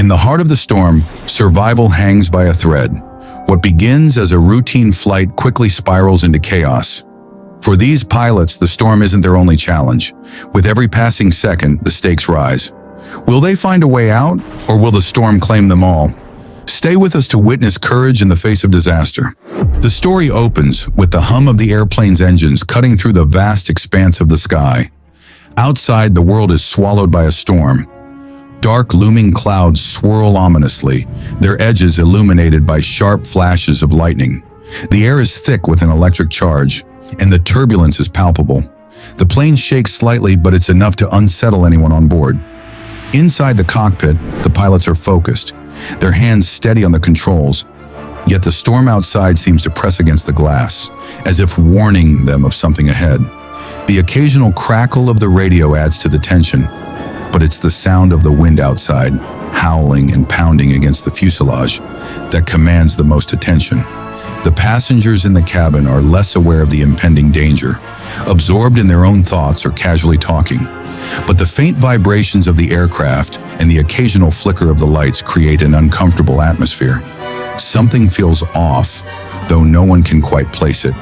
the heart of the storm, survival hangs by a thread. What begins as a routine flight quickly spirals into chaos. For these pilots, the storm isn't their only challenge. With every passing second, the stakes rise. Will they find a way out, or will the storm claim them all? Stay with us to witness courage in the face of disaster. The story opens with the hum of the airplane's engines cutting through the vast expanse of the sky. Outside, the world is swallowed by a storm. Dark, looming clouds swirl ominously, their edges illuminated by sharp flashes of lightning. The air is thick with an electric charge, and the turbulence is palpable. The plane shakes slightly, but it's enough to unsettle anyone on board. Inside the cockpit, the pilots are focused, their hands steady on the controls, yet the storm outside seems to press against the glass, as if warning them of something ahead. The occasional crackle of the radio adds to the tension, but it's the sound of the wind outside, howling and pounding against the fuselage, that commands the most attention. The passengers in the cabin are less aware of the impending danger, absorbed in their own thoughts or casually talking. But the faint vibrations of the aircraft and the occasional flicker of the lights create an uncomfortable atmosphere. Something feels off, though no one can quite place it.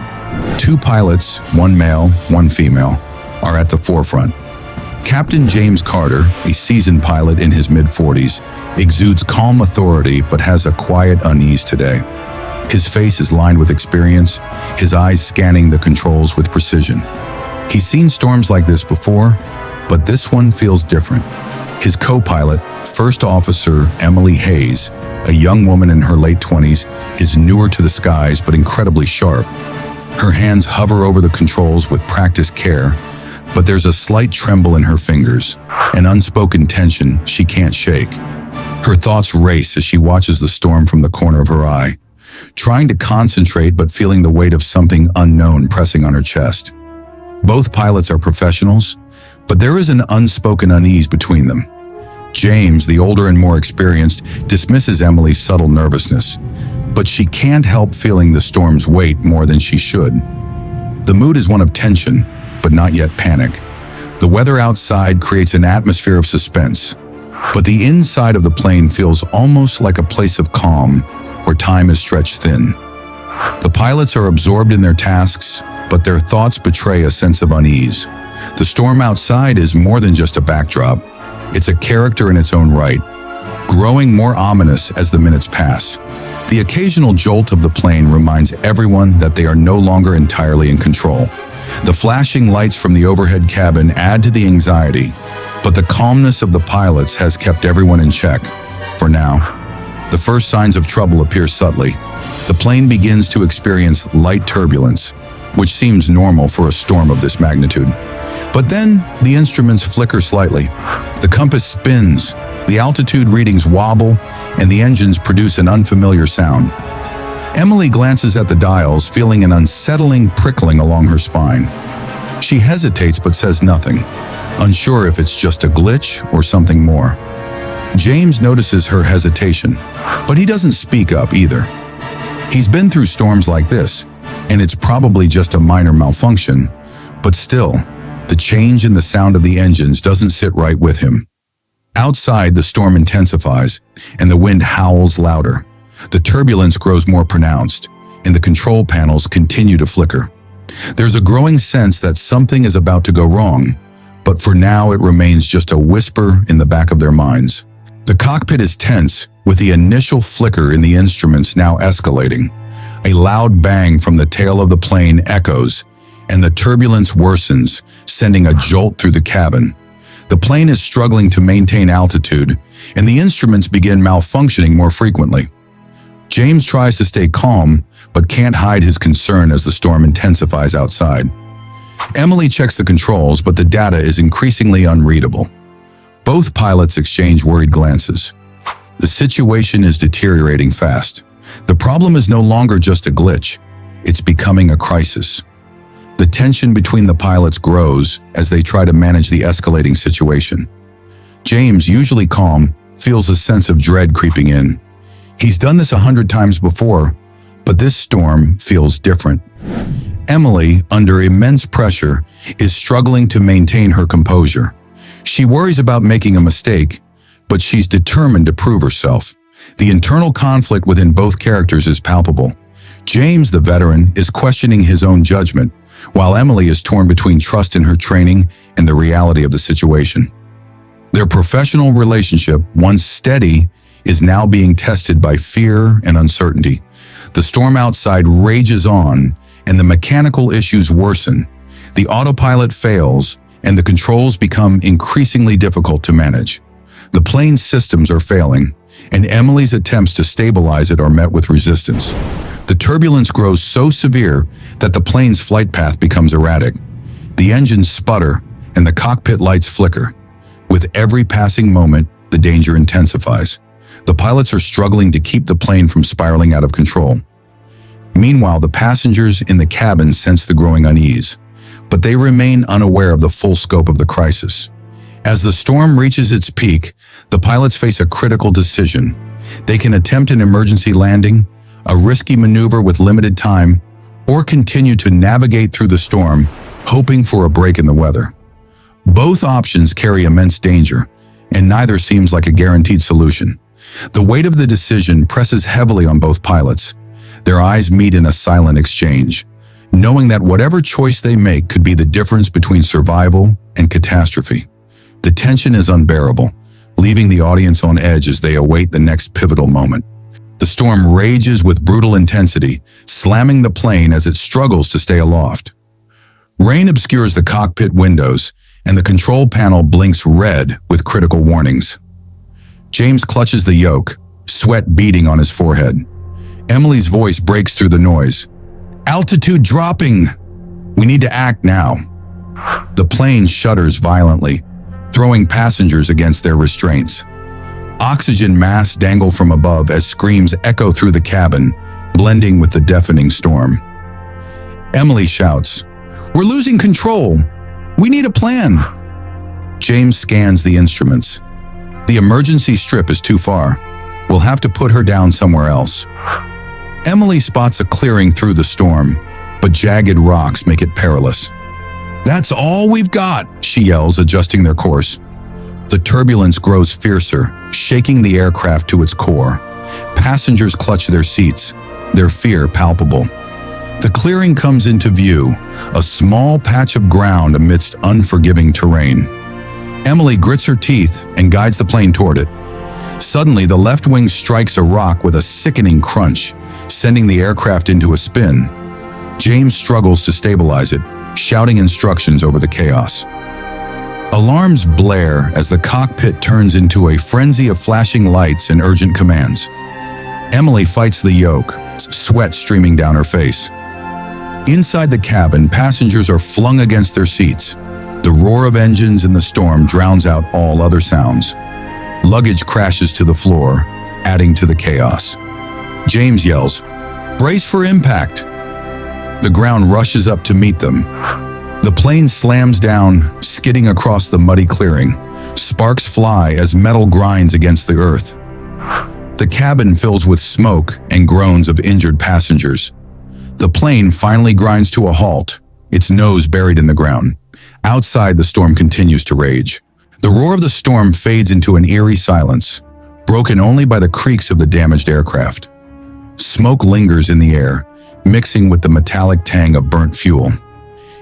Two pilots, one male, one female, are at the forefront. Captain James Carter, a seasoned pilot in his mid-40s, exudes calm authority but has a quiet unease today. His face is lined with experience, his eyes scanning the controls with precision. He's seen storms like this before, but this one feels different. His co-pilot, First Officer Emily Hayes, a young woman in her late 20s, is newer to the skies but incredibly sharp. Her hands hover over the controls with practiced care, but there's a slight tremble in her fingers, an unspoken tension she can't shake. Her thoughts race as she watches the storm from the corner of her eye, trying to concentrate but feeling the weight of something unknown pressing on her chest. Both pilots are professionals, but there is an unspoken unease between them. James, the older and more experienced, dismisses Emily's subtle nervousness, but she can't help feeling the storm's weight more than she should. The mood is one of tension, but not yet panic. The weather outside creates an atmosphere of suspense, but the inside of the plane feels almost like a place of calm, where time is stretched thin. The pilots are absorbed in their tasks, but their thoughts betray a sense of unease. The storm outside is more than just a backdrop. It's a character in its own right, growing more ominous as the minutes pass. The occasional jolt of the plane reminds everyone that they are no longer entirely in control. The flashing lights from the overhead cabin add to the anxiety, but the calmness of the pilots has kept everyone in check, for now. The first signs of trouble appear subtly. The plane begins to experience light turbulence, which seems normal for a storm of this magnitude. But then, the instruments flicker slightly. The compass spins, the altitude readings wobble, and the engines produce an unfamiliar sound. Emily glances at the dials, feeling an unsettling prickling along her spine. She hesitates but says nothing, unsure if it's just a glitch or something more. James notices her hesitation, but he doesn't speak up either. He's been through storms like this, and it's probably just a minor malfunction, but still, the change in the sound of the engines doesn't sit right with him. Outside, the storm intensifies, and the wind howls louder. The turbulence grows more pronounced, and the control panels continue to flicker. There's a growing sense that something is about to go wrong, but for now it remains just a whisper in the back of their minds. The cockpit is tense, with the initial flicker in the instruments now escalating. A loud bang from the tail of the plane echoes, and the turbulence worsens, sending a jolt through the cabin. The plane is struggling to maintain altitude, and the instruments begin malfunctioning more frequently. James tries to stay calm, but can't hide his concern as the storm intensifies outside. Emily checks the controls, but the data is increasingly unreadable. Both pilots exchange worried glances. The situation is deteriorating fast. The problem is no longer just a glitch. It's becoming a crisis. The tension between the pilots grows as they try to manage the escalating situation. James, usually calm, feels a sense of dread creeping in. He's done this 100 times before, but this storm feels different. Emily, under immense pressure, is struggling to maintain her composure. She worries about making a mistake, but she's determined to prove herself. The internal conflict within both characters is palpable. James, the veteran, is questioning his own judgment, while Emily is torn between trust in her training and the reality of the situation. Their professional relationship, once steady, is now being tested by fear and uncertainty. The storm outside rages on, and the mechanical issues worsen. The autopilot fails, and the controls become increasingly difficult to manage. The plane's systems are failing, and Emily's attempts to stabilize it are met with resistance. The turbulence grows so severe that the plane's flight path becomes erratic. The engines sputter, and the cockpit lights flicker. With every passing moment, the danger intensifies. The pilots are struggling to keep the plane from spiraling out of control. Meanwhile, the passengers in the cabin sense the growing unease, but they remain unaware of the full scope of the crisis. As the storm reaches its peak, the pilots face a critical decision. They can attempt an emergency landing, a risky maneuver with limited time, or continue to navigate through the storm, hoping for a break in the weather. Both options carry immense danger, and neither seems like a guaranteed solution. The weight of the decision presses heavily on both pilots. Their eyes meet in a silent exchange, knowing that whatever choice they make could be the difference between survival and catastrophe. The tension is unbearable, leaving the audience on edge as they await the next pivotal moment. The storm rages with brutal intensity, slamming the plane as it struggles to stay aloft. Rain obscures the cockpit windows, and the control panel blinks red with critical warnings. James clutches the yoke, sweat beading on his forehead. Emily's voice breaks through the noise. "Altitude dropping! We need to act now." The plane shudders violently, throwing passengers against their restraints. Oxygen masks dangle from above as screams echo through the cabin, blending with the deafening storm. Emily shouts, "We're losing control! We need a plan!" James scans the instruments. The emergency strip is too far. We'll have to put her down somewhere else. Emily spots a clearing through the storm, but jagged rocks make it perilous. "That's all we've got," she yells, adjusting their course. The turbulence grows fiercer, shaking the aircraft to its core. Passengers clutch their seats, their fear palpable. The clearing comes into view, a small patch of ground amidst unforgiving terrain. Emily grits her teeth and guides the plane toward it. Suddenly, the left wing strikes a rock with a sickening crunch, sending the aircraft into a spin. James struggles to stabilize it, shouting instructions over the chaos. Alarms blare as the cockpit turns into a frenzy of flashing lights and urgent commands. Emily fights the yoke, sweat streaming down her face. Inside the cabin, passengers are flung against their seats. The roar of engines in the storm drowns out all other sounds. Luggage crashes to the floor, adding to the chaos. James yells, "Brace for impact!" The ground rushes up to meet them. The plane slams down, skidding across the muddy clearing. Sparks fly as metal grinds against the earth. The cabin fills with smoke and groans of injured passengers. The plane finally grinds to a halt, its nose buried in the ground. Outside, the storm continues to rage. The roar of the storm fades into an eerie silence, broken only by the creaks of the damaged aircraft. Smoke lingers in the air, mixing with the metallic tang of burnt fuel.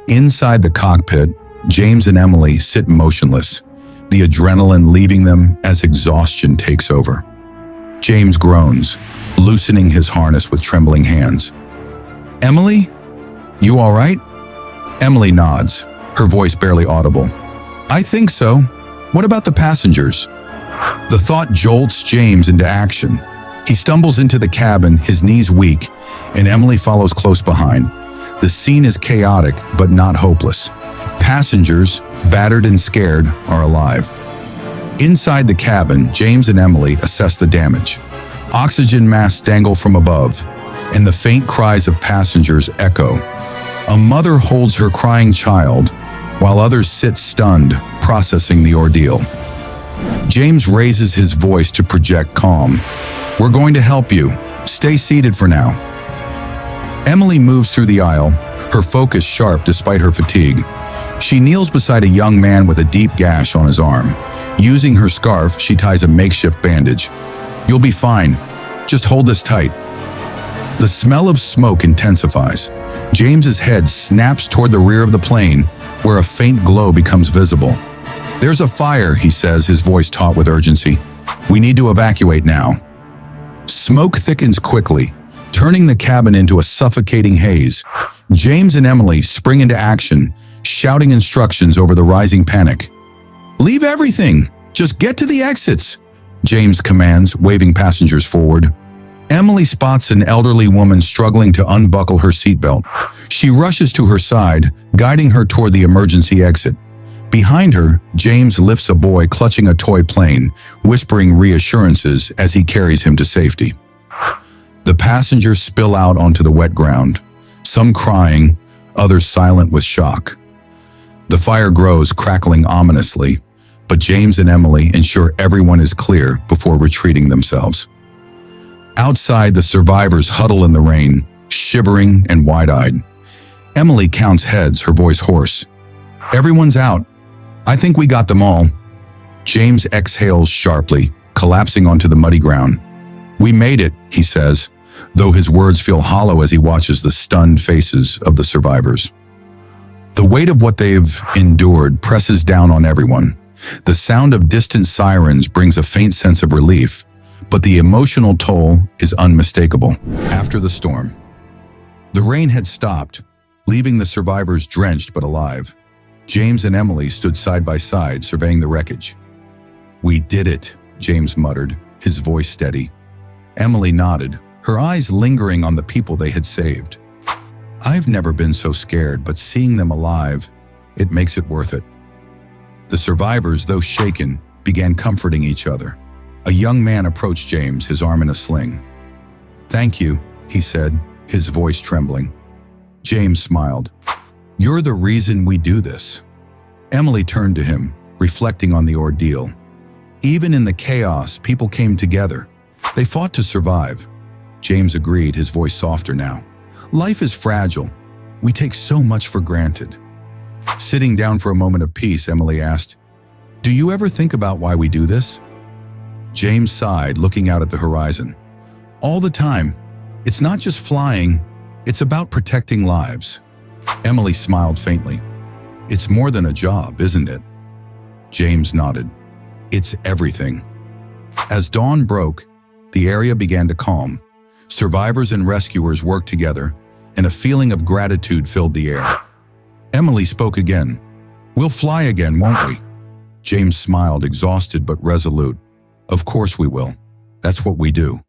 Inside the cockpit, James and Emily sit motionless, the adrenaline leaving them as exhaustion takes over. James groans, loosening his harness with trembling hands. "Emily, you all right?" Emily nods, her voice barely audible. "I think so. What about the passengers?" The thought jolts James into action. He stumbles into the cabin, his knees weak, and Emily follows close behind. The scene is chaotic, but not hopeless. Passengers, battered and scared, are alive. Inside the cabin, James and Emily assess the damage. Oxygen masks dangle from above, and the faint cries of passengers echo. A mother holds her crying child, while others sit stunned, processing the ordeal. James raises his voice to project calm. "We're going to help you. Stay seated for now." Emily moves through the aisle, her focus sharp despite her fatigue. She kneels beside a young man with a deep gash on his arm. Using her scarf, she ties a makeshift bandage. "You'll be fine. Just hold this tight." The smell of smoke intensifies. James's head snaps toward the rear of the plane, where a faint glow becomes visible. "There's a fire," he says, his voice taut with urgency. "We need to evacuate now." Smoke thickens quickly, turning the cabin into a suffocating haze. James and Emily spring into action, shouting instructions over the rising panic. "Leave everything! Just get to the exits!" James commands, waving passengers forward. Emily spots an elderly woman struggling to unbuckle her seatbelt. She rushes to her side, guiding her toward the emergency exit. Behind her, James lifts a boy clutching a toy plane, whispering reassurances as he carries him to safety. The passengers spill out onto the wet ground, some crying, others silent with shock. The fire grows, crackling ominously, but James and Emily ensure everyone is clear before retreating themselves. Outside, the survivors huddle in the rain, shivering and wide-eyed. Emily counts heads, her voice hoarse. "Everyone's out. I think we got them all." James exhales sharply, collapsing onto the muddy ground. "We made it," he says, though his words feel hollow as he watches the stunned faces of the survivors. The weight of what they've endured presses down on everyone. The sound of distant sirens brings a faint sense of relief, but the emotional toll is unmistakable. After the storm, the rain had stopped, leaving the survivors drenched but alive. James and Emily stood side by side, surveying the wreckage. "We did it," James muttered, his voice steady. Emily nodded, her eyes lingering on the people they had saved. "I've never been so scared, but seeing them alive, it makes it worth it." The survivors, though shaken, began comforting each other. A young man approached James, his arm in a sling. "Thank you," he said, his voice trembling. James smiled. "You're the reason we do this." Emily turned to him, reflecting on the ordeal. Even in the chaos, people came together. They fought to survive. James agreed, his voice softer now. "Life is fragile. We take so much for granted." Sitting down for a moment of peace, Emily asked, "Do you ever think about why we do this?" James sighed, looking out at the horizon. "All the time. It's not just flying, it's about protecting lives." Emily smiled faintly. "It's more than a job, isn't it?" James nodded. "It's everything." As dawn broke, the area began to calm. Survivors and rescuers worked together, and a feeling of gratitude filled the air. Emily spoke again. "We'll fly again, won't we?" James smiled, exhausted but resolute. "Of course we will. That's what we do."